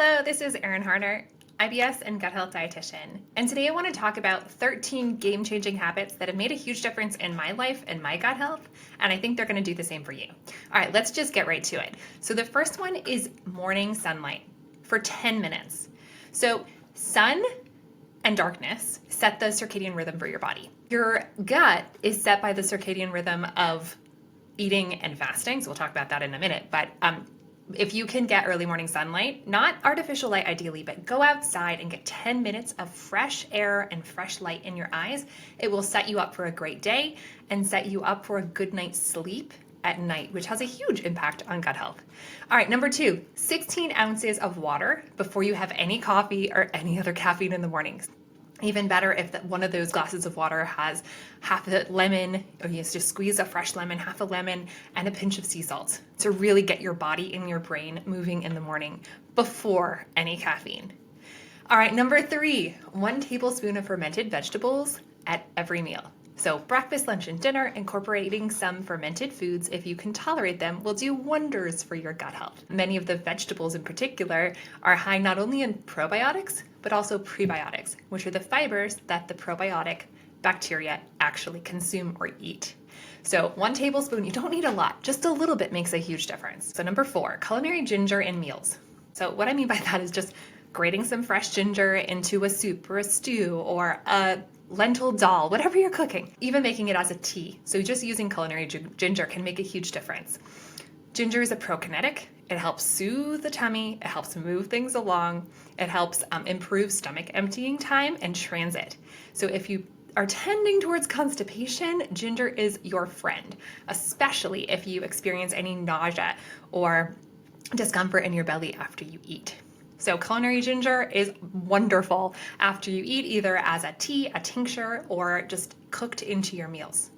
Hello, this is Erin Harner, IBS and gut health dietitian. And today I want to talk about 13 game-changing habits that have made a huge difference in my life and my gut health, and I think they're going to do the same for you. All right, let's just get right to it. So the first one is morning sunlight for 10 minutes. So sun and darkness set the circadian rhythm for your body. Your gut is set by the circadian rhythm of eating and fasting, so we'll talk about that in a minute, but if you can get early morning sunlight, not artificial light ideally, but go outside and get 10 minutes of fresh air and fresh light in your eyes, it will set you up for a great day and set you up for a good night's sleep at night, which has a huge impact on gut health. All right, number 2, 16 ounces of water before you have any coffee or any other caffeine in the mornings. Even better if one of those glasses of water has half a lemon, or you just squeeze a fresh lemon, half a lemon, and a pinch of sea salt to really get your body and your brain moving in the morning before any caffeine. All right, number 3, 1 tablespoon of fermented vegetables at every meal. So breakfast, lunch, and dinner, incorporating some fermented foods, if you can tolerate them, will do wonders for your gut health. Many of the vegetables in particular are high not only in probiotics, but also prebiotics, which are the fibers that the probiotic bacteria actually consume or eat. So 1 tablespoon, you don't need a lot, just a little bit makes a huge difference. So number 4, culinary ginger in meals. So what I mean by that is just grating some fresh ginger into a soup or a stew or a lentil dal, whatever you're cooking, even making it as a tea. So just using culinary ginger can make a huge difference. Ginger is a prokinetic. It helps soothe the tummy. It helps move things along. It helps improve stomach emptying time and transit. So if you are tending towards constipation, ginger is your friend, especially if you experience any nausea or discomfort in your belly after you eat. So culinary ginger is wonderful after you eat, either as a tea, a tincture, or just cooked into your meals.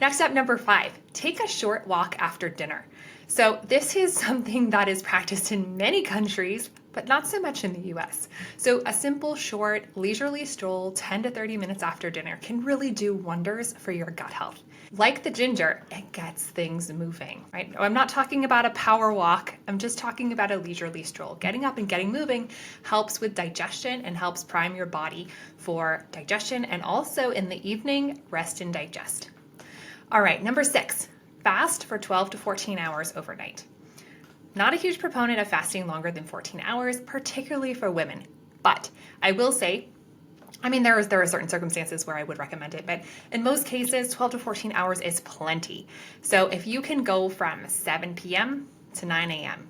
Next up, number 5, take a short walk after dinner. So this is something that is practiced in many countries, but not so much in the US. So a simple, short, leisurely stroll 10 to 30 minutes after dinner can really do wonders for your gut health. Like the ginger, it gets things moving, right? I'm not talking about a power walk. I'm just talking about a leisurely stroll. Getting up and getting moving helps with digestion and helps prime your body for digestion, and also in the evening, rest and digest. All right, number 6, fast for 12 to 14 hours overnight. Not a huge proponent of fasting longer than 14 hours, particularly for women. But I will say, there are certain circumstances where I would recommend it, but in most cases, 12 to 14 hours is plenty. So if you can go from 7 p.m. to 9 a.m.,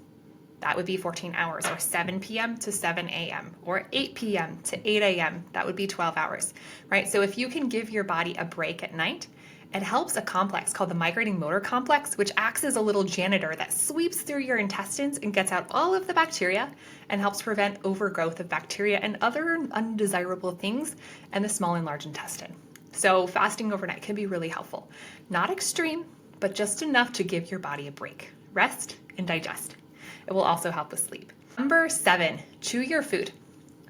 that would be 14 hours, or 7 p.m. to 7 a.m., or 8 p.m. to 8 a.m., that would be 12 hours, right? So if you can give your body a break at night, it helps a complex called the migrating motor complex, which acts as a little janitor that sweeps through your intestines and gets out all of the bacteria and helps prevent overgrowth of bacteria and other undesirable things in the small and large intestine. So fasting overnight can be really helpful. Not extreme, but just enough to give your body a break, rest, and digest. It will also help with sleep. Number 7, chew your food.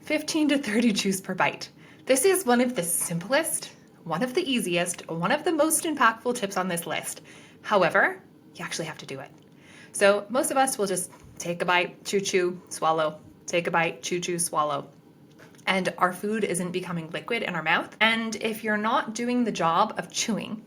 15 to 30 chews per bite. This is one of the simplest, one of the easiest, one of the most impactful tips on this list. However, you actually have to do it. So most of us will just take a bite, chew, swallow, take a bite, chew, swallow. And our food isn't becoming liquid in our mouth. And if you're not doing the job of chewing,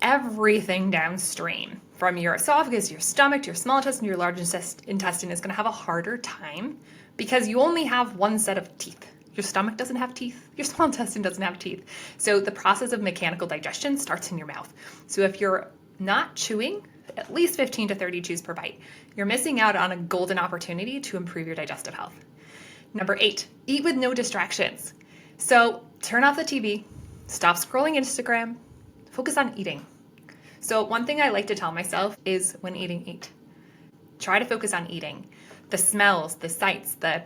everything downstream from your esophagus, your stomach, your small intestine, your large intestine is going to have a harder time because you only have one set of teeth. Your stomach doesn't have teeth. Your small intestine doesn't have teeth. So the process of mechanical digestion starts in your mouth. So if you're not chewing at least 15 to 30 chews per bite, you're missing out on a golden opportunity to improve your digestive health. Number 8, eat with no distractions. So turn off the TV, stop scrolling Instagram, focus on eating. So one thing I like to tell myself is when eating, eat. Try to focus on eating. The smells, the sights, the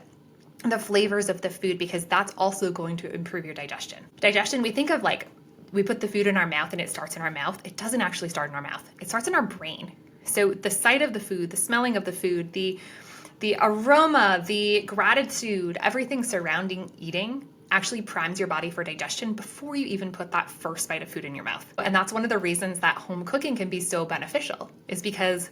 flavors of the food, because that's also going to improve your digestion. Digestion, we think of like, we put the food in our mouth and it starts in our mouth. It doesn't actually start in our mouth. It starts in our brain. So the sight of the food, the smelling of the food, the aroma, the gratitude, everything surrounding eating actually primes your body for digestion before you even put that first bite of food in your mouth. And that's one of the reasons that home cooking can be so beneficial, is because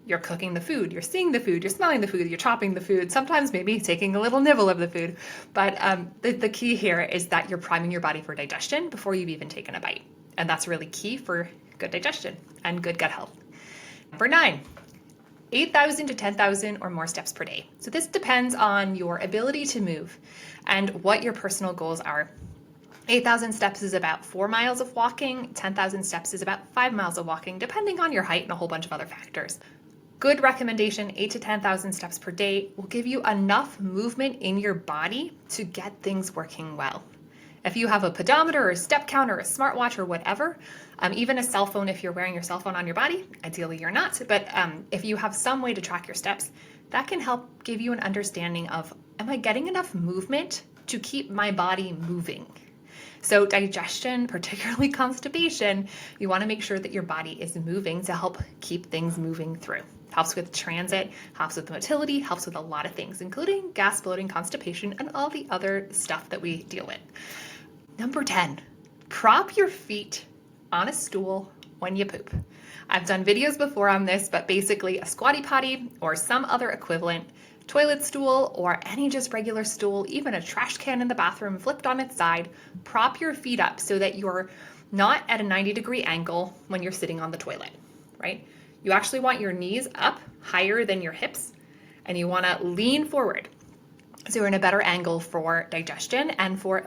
You're cooking the food, you're seeing the food, you're smelling the food, you're chopping the food, sometimes maybe taking a little nibble of the food. But the key here is that you're priming your body for digestion before you've even taken a bite. And that's really key for good digestion and good gut health. Number 9, 8,000 to 10,000 or more steps per day. So this depends on your ability to move and what your personal goals are. 8,000 steps is about 4 miles of walking, 10,000 steps is about 5 miles of walking, depending on your height and a whole bunch of other factors. Good recommendation, 8 to 10,000 steps per day will give you enough movement in your body to get things working well. If you have a pedometer or a step counter or a smartwatch or whatever, even a cell phone if you're wearing your cell phone on your body, ideally you're not, but if you have some way to track your steps, that can help give you an understanding of, am I getting enough movement to keep my body moving? So digestion, particularly constipation, you want to make sure that your body is moving to help keep things moving through. Helps with transit, helps with motility, helps with a lot of things, including gas, bloating, constipation, and all the other stuff that we deal with. Number 10, prop your feet on a stool when you poop. I've done videos before on this, but basically a squatty potty or some other equivalent toilet stool or any just regular stool, even a trash can in the bathroom flipped on its side, prop your feet up so that you're not at a 90-degree angle when you're sitting on the toilet, right? You actually want your knees up higher than your hips and you want to lean forward. So you're in a better angle for digestion and for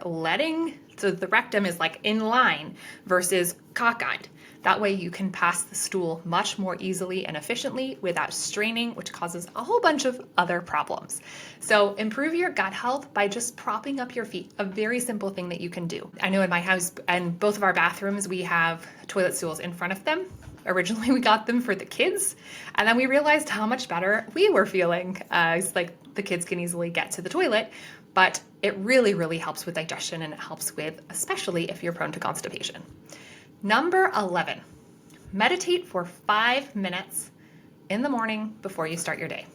so the rectum is like in line versus cockeyed. That way you can pass the stool much more easily and efficiently without straining, which causes a whole bunch of other problems. So improve your gut health by just propping up your feet, a very simple thing that you can do. I know in my house and both of our bathrooms, we have toilet stools in front of them. Originally, we got them for the kids, and then we realized how much better we were feeling. It's like the kids can easily get to the toilet, but it really, really helps with digestion, and it helps with, especially if you're prone to constipation. Number 11, meditate for 5 minutes in the morning before you start your day.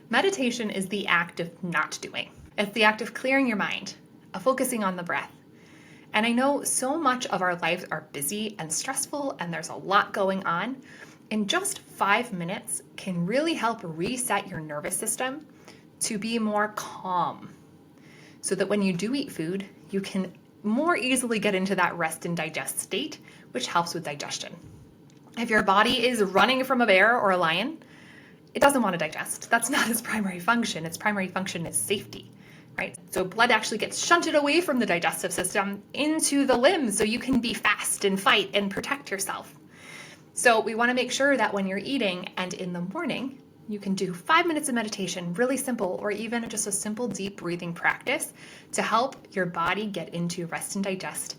Meditation is the act of not doing. It's the act of clearing your mind, of focusing on the breath. And I know so much of our lives are busy and stressful, and there's a lot going on. And just 5 minutes can really help reset your nervous system to be more calm, so that when you do eat food, you can more easily get into that rest and digest state, which helps with digestion. If your body is running from a bear or a lion, it doesn't want to digest. That's not its primary function. Its primary function is safety, right? So blood actually gets shunted away from the digestive system into the limbs so you can be fast and fight and protect yourself. So we want to make sure that when you're eating and in the morning, you can do 5 minutes of meditation, really simple, or even just a simple deep breathing practice to help your body get into rest and digest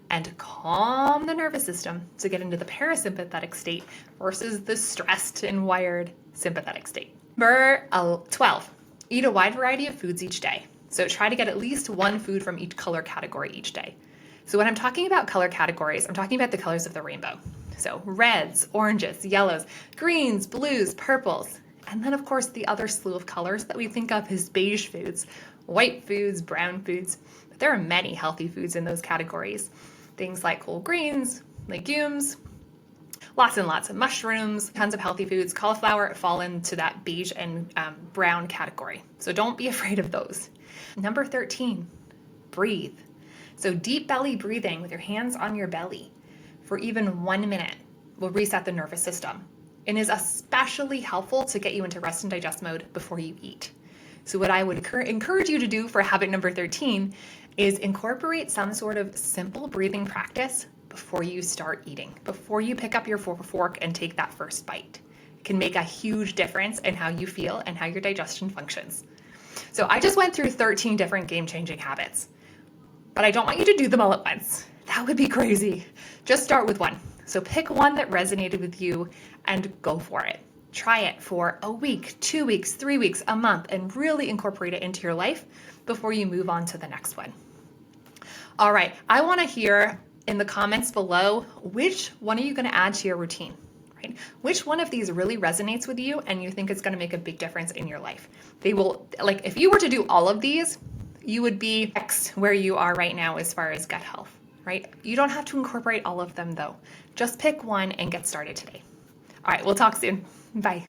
and calm the nervous system to get into the parasympathetic state versus the stressed and wired sympathetic state. Number 12, eat a wide variety of foods each day. So try to get at least one food from each color category each day. So when I'm talking about color categories, I'm talking about the colors of the rainbow. So reds, oranges, yellows, greens, blues, purples. And then, of course, the other slew of colors that we think of as beige foods, white foods, brown foods. But there are many healthy foods in those categories. Things like whole grains, legumes, lots and lots of mushrooms, tons of healthy foods. Cauliflower fall into that beige and brown category. So don't be afraid of those. Number 13, breathe. So deep belly breathing with your hands on your belly for even 1 minute will reset the nervous system. It is especially helpful to get you into rest and digest mode before you eat. So what I would encourage you to do for habit number 13 is incorporate some sort of simple breathing practice before you start eating, before you pick up your fork and take that first bite. It can make a huge difference in how you feel and how your digestion functions. So I just went through 13 different game-changing habits, but I don't want you to do them all at once. That would be crazy. Just start with one. So pick one that resonated with you and go for it. Try it for a week, 2 weeks, 3 weeks, a month, and really incorporate it into your life before you move on to the next one. All right, I want to hear in the comments below, which one are you going to add to your routine, right? Which one of these really resonates with you and you think it's going to make a big difference in your life? They will, like, if you were to do all of these, you would be X where you are right now as far as gut health, right? You don't have to incorporate all of them though. Just pick one and get started today. All right, we'll talk soon. Bye.